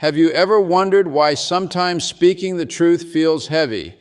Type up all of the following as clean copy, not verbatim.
Have you ever wondered why sometimes speaking the truth feels heavy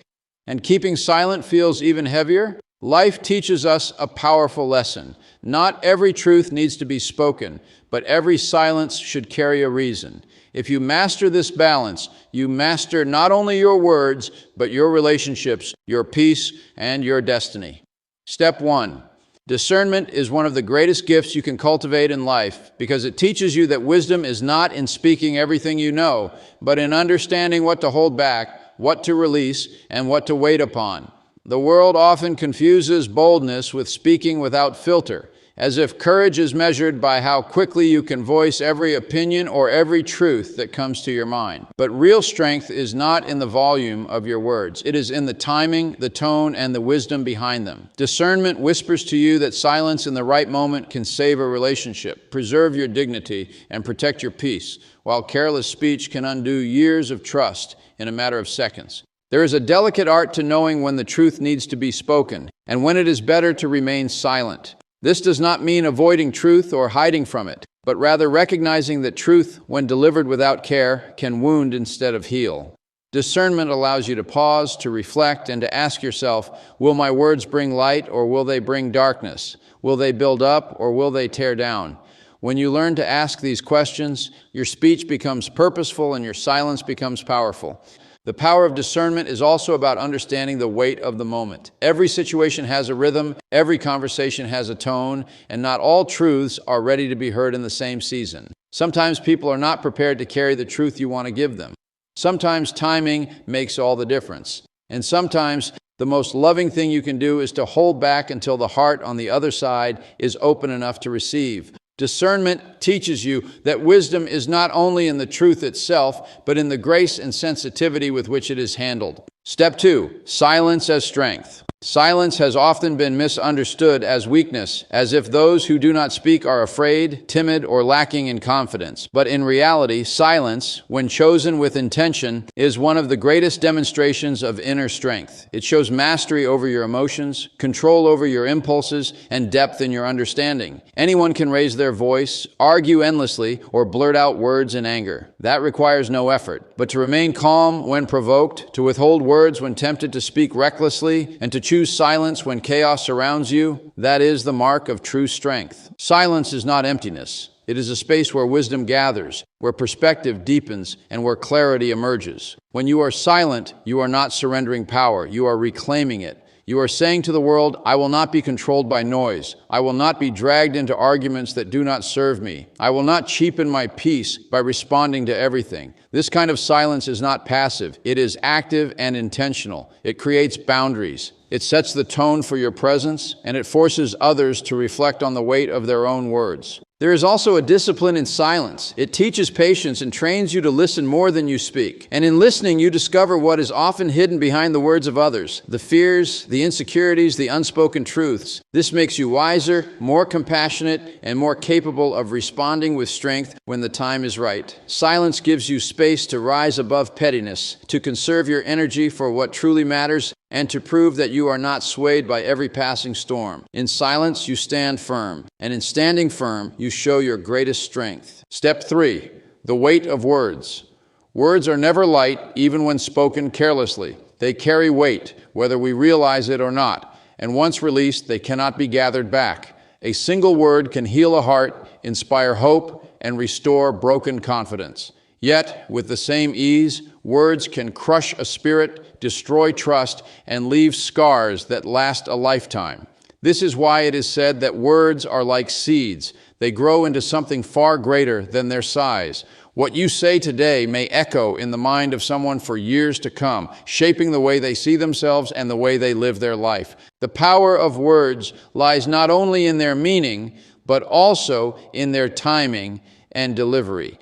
and keeping silent feels even heavier? Life teaches us a powerful lesson. Not every truth needs to be spoken, but every silence should carry a reason. If you master this balance, you master not only your words, but your relationships, your peace, and your destiny. Step 1. Discernment is one of the greatest gifts you can cultivate in life because it teaches you that wisdom is not in speaking everything you know, but in understanding what to hold back, what to release, and what to wait upon. The world often confuses boldness with speaking without filter, as if courage is measured by how quickly you can voice every opinion or every truth that comes to your mind. But real strength is not in the volume of your words. It is in the timing, the tone, and the wisdom behind them. Discernment whispers to you that silence in the right moment can save a relationship, preserve your dignity, and protect your peace, while careless speech can undo years of trust in a matter of seconds. There is a delicate art to knowing when the truth needs to be spoken, and when it is better to remain silent. This does not mean avoiding truth or hiding from it, but rather recognizing that truth, when delivered without care, can wound instead of heal. Discernment allows you to pause, to reflect, and to ask yourself, will my words bring light or will they bring darkness? Will they build up or will they tear down? When you learn to ask these questions, your speech becomes purposeful and your silence becomes powerful. The power of discernment is also about understanding the weight of the moment. Every situation has a rhythm, every conversation has a tone, and not all truths are ready to be heard in the same season. Sometimes people are not prepared to carry the truth you want to give them. Sometimes timing makes all the difference. And sometimes the most loving thing you can do is to hold back until the heart on the other side is open enough to receive. Discernment teaches you that wisdom is not only in the truth itself, but in the grace and sensitivity with which it is handled. Step 2. Silence as strength. Silence has often been misunderstood as weakness, as if those who do not speak are afraid, timid, or lacking in confidence. But in reality, silence, when chosen with intention, is one of the greatest demonstrations of inner strength. It shows mastery over your emotions, control over your impulses, and depth in your understanding. Anyone can raise their voice, argue endlessly, or blurt out words in anger. That requires no effort. But to remain calm when provoked, to withhold words when tempted to speak recklessly, and to choose silence when chaos surrounds you, that is the mark of true strength. Silence is not emptiness. It is a space where wisdom gathers, where perspective deepens, and where clarity emerges. When you are silent, you are not surrendering power, you are reclaiming it. You are saying to the world, I will not be controlled by noise. I will not be dragged into arguments that do not serve me. I will not cheapen my peace by responding to everything. This kind of silence is not passive. It is active and intentional. It creates boundaries. It sets the tone for your presence, and it forces others to reflect on the weight of their own words. There is also a discipline in silence. It teaches patience and trains you to listen more than you speak. And in listening, you discover what is often hidden behind the words of others, the fears, the insecurities, the unspoken truths. This makes you wiser, more compassionate, and more capable of responding with strength when the time is right. Silence gives you space to rise above pettiness, to conserve your energy for what truly matters, and to prove that you are not swayed by every passing storm. In silence, you stand firm, and in standing firm, you show your greatest strength. Step 3. The weight of words. Words are never light, even when spoken carelessly. They carry weight, whether we realize it or not, and once released, they cannot be gathered back. A single word can heal a heart, inspire hope, and restore broken confidence. Yet, with the same ease, words can crush a spirit, destroy trust, and leave scars that last a lifetime. This is why it is said that words are like seeds. They grow into something far greater than their size. What you say today may echo in the mind of someone for years to come, shaping the way they see themselves and the way they live their life. The power of words lies not only in their meaning, but also in their timing and delivery.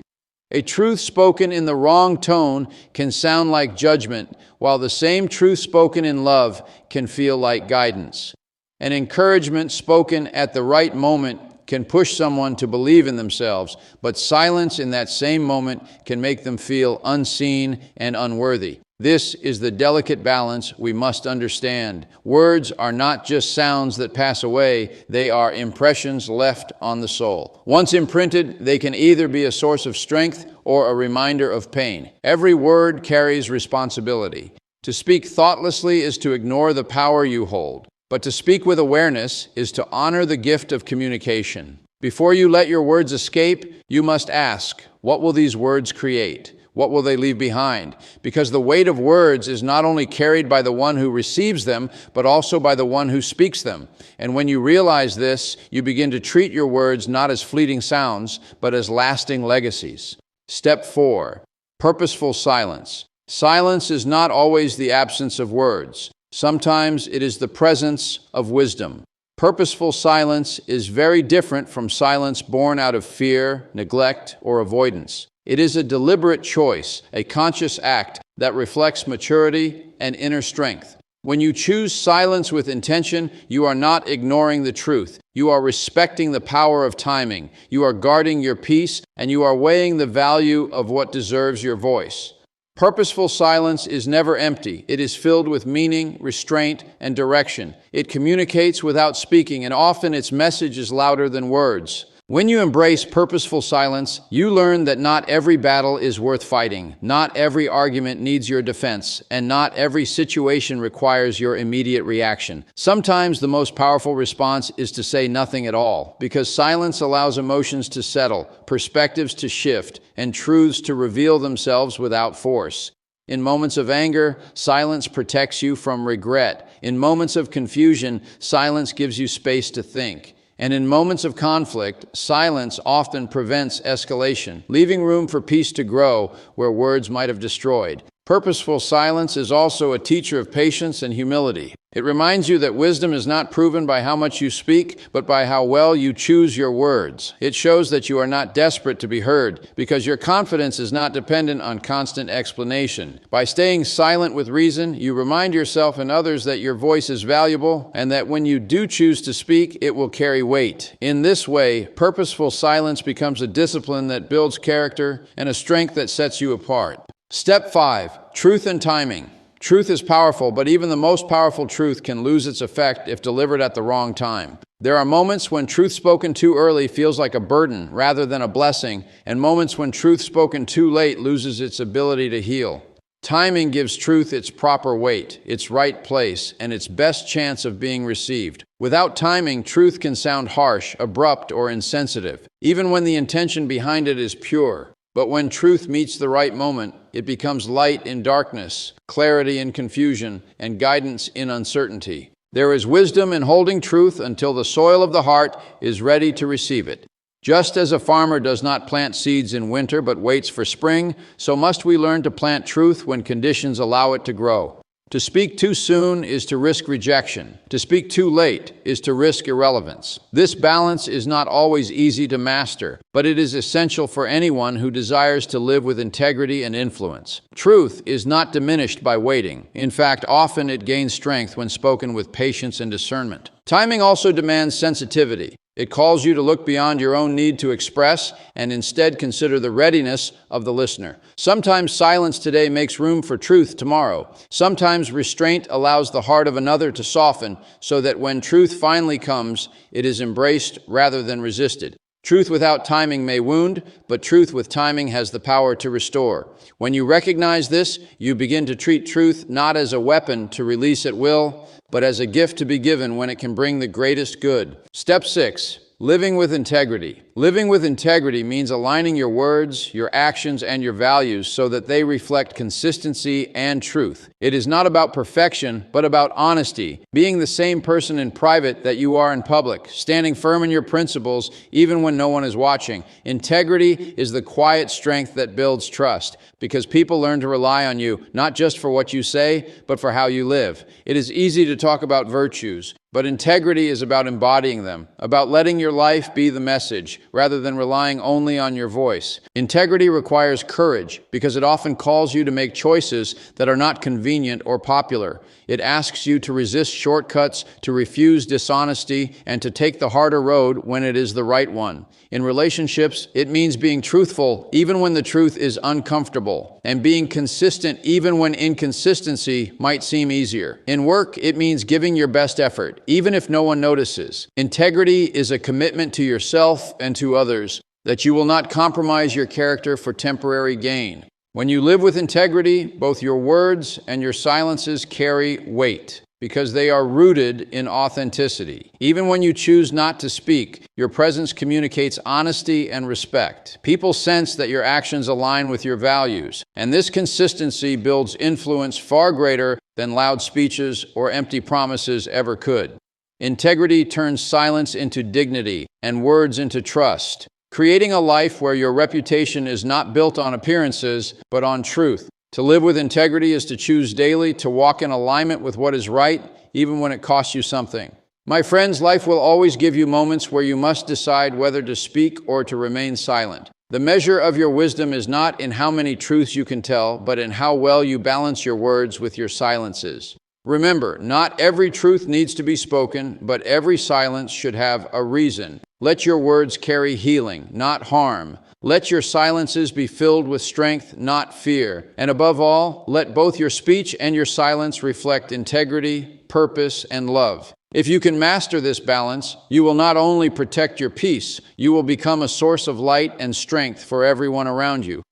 A truth spoken in the wrong tone can sound like judgment, while the same truth spoken in love can feel like guidance. An encouragement spoken at the right moment can push someone to believe in themselves, but silence in that same moment can make them feel unseen and unworthy. This is the delicate balance we must understand. Words are not just sounds that pass away, they are impressions left on the soul. Once imprinted, they can either be a source of strength or a reminder of pain. Every word carries responsibility. To speak thoughtlessly is to ignore the power you hold, but to speak with awareness is to honor the gift of communication. Before you let your words escape, you must ask, what will these words create? What will they leave behind? Because the weight of words is not only carried by the one who receives them, but also by the one who speaks them. And when you realize this, you begin to treat your words not as fleeting sounds, but as lasting legacies. Step 4. Purposeful silence. Silence is not always the absence of words. Sometimes it is the presence of wisdom. Purposeful silence is very different from silence born out of fear, neglect, or avoidance. It is a deliberate choice, a conscious act that reflects maturity and inner strength. When you choose silence with intention, you are not ignoring the truth. You are respecting the power of timing. You are guarding your peace, and you are weighing the value of what deserves your voice. Purposeful silence is never empty. It is filled with meaning, restraint, and direction. It communicates without speaking, and often its message is louder than words. When you embrace purposeful silence, you learn that not every battle is worth fighting, not every argument needs your defense, and not every situation requires your immediate reaction. Sometimes the most powerful response is to say nothing at all, because silence allows emotions to settle, perspectives to shift, and truths to reveal themselves without force. In moments of anger, silence protects you from regret. In moments of confusion, silence gives you space to think. And in moments of conflict, silence often prevents escalation, leaving room for peace to grow where words might have destroyed. Purposeful silence is also a teacher of patience and humility. It reminds you that wisdom is not proven by how much you speak, but by how well you choose your words. It shows that you are not desperate to be heard, because your confidence is not dependent on constant explanation. By staying silent with reason, you remind yourself and others that your voice is valuable, and that when you do choose to speak, it will carry weight. In this way, purposeful silence becomes a discipline that builds character and a strength that sets you apart. Step 5. Truth and timing. Truth is powerful, but even the most powerful truth can lose its effect if delivered at the wrong time. There are moments when truth spoken too early feels like a burden rather than a blessing, and moments when truth spoken too late loses its ability to heal. Timing gives truth its proper weight, its right place, and its best chance of being received. Without timing, truth can sound harsh, abrupt, or insensitive, even when the intention behind it is pure. But when truth meets the right moment, it becomes light in darkness, clarity in confusion, and guidance in uncertainty. There is wisdom in holding truth until the soil of the heart is ready to receive it. Just as a farmer does not plant seeds in winter but waits for spring, so must we learn to plant truth when conditions allow it to grow. To speak too soon is to risk rejection. To speak too late is to risk irrelevance. This balance is not always easy to master, but it is essential for anyone who desires to live with integrity and influence. Truth is not diminished by waiting. In fact, often it gains strength when spoken with patience and discernment. Timing also demands sensitivity. It calls you to look beyond your own need to express and instead consider the readiness of the listener. Sometimes silence today makes room for truth tomorrow. Sometimes restraint allows the heart of another to soften so that when truth finally comes, it is embraced rather than resisted. Truth without timing may wound, but truth with timing has the power to restore. When you recognize this, you begin to treat truth not as a weapon to release at will, but as a gift to be given when it can bring the greatest good. Step 6. Living with integrity. Living with integrity means aligning your words, your actions, and your values so that they reflect consistency and truth. It is not about perfection, but about honesty, being the same person in private that you are in public, standing firm in your principles even when no one is watching. Integrity is the quiet strength that builds trust, because people learn to rely on you, not just for what you say, but for how you live. It is easy to talk about virtues, But integrity is about embodying them, about letting your life be the message, rather than relying only on your voice. Integrity requires courage, because it often calls you to make choices that are not convenient or popular. It asks you to resist shortcuts, to refuse dishonesty, and to take the harder road when it is the right one. In relationships, it means being truthful even when the truth is uncomfortable, and being consistent even when inconsistency might seem easier. In work, it means giving your best effort, even if no one notices. Integrity is a commitment to yourself and to others that you will not compromise your character for temporary gain. When you live with integrity, both your words and your silences carry weight, because they are rooted in authenticity. Even when you choose not to speak, your presence communicates honesty and respect. People sense that your actions align with your values, and this consistency builds influence far greater than loud speeches or empty promises ever could. Integrity turns silence into dignity and words into trust, creating a life where your reputation is not built on appearances, but on truth. To live with integrity is to choose daily to walk in alignment with what is right, even when it costs you something. My friends, life will always give you moments where you must decide whether to speak or to remain silent. The measure of your wisdom is not in how many truths you can tell, but in how well you balance your words with your silences. Remember, not every truth needs to be spoken, but every silence should have a reason. Let your words carry healing, not harm. Let your silences be filled with strength, not fear. And above all, let both your speech and your silence reflect integrity, purpose, and love. If you can master this balance, you will not only protect your peace, you will become a source of light and strength for everyone around you.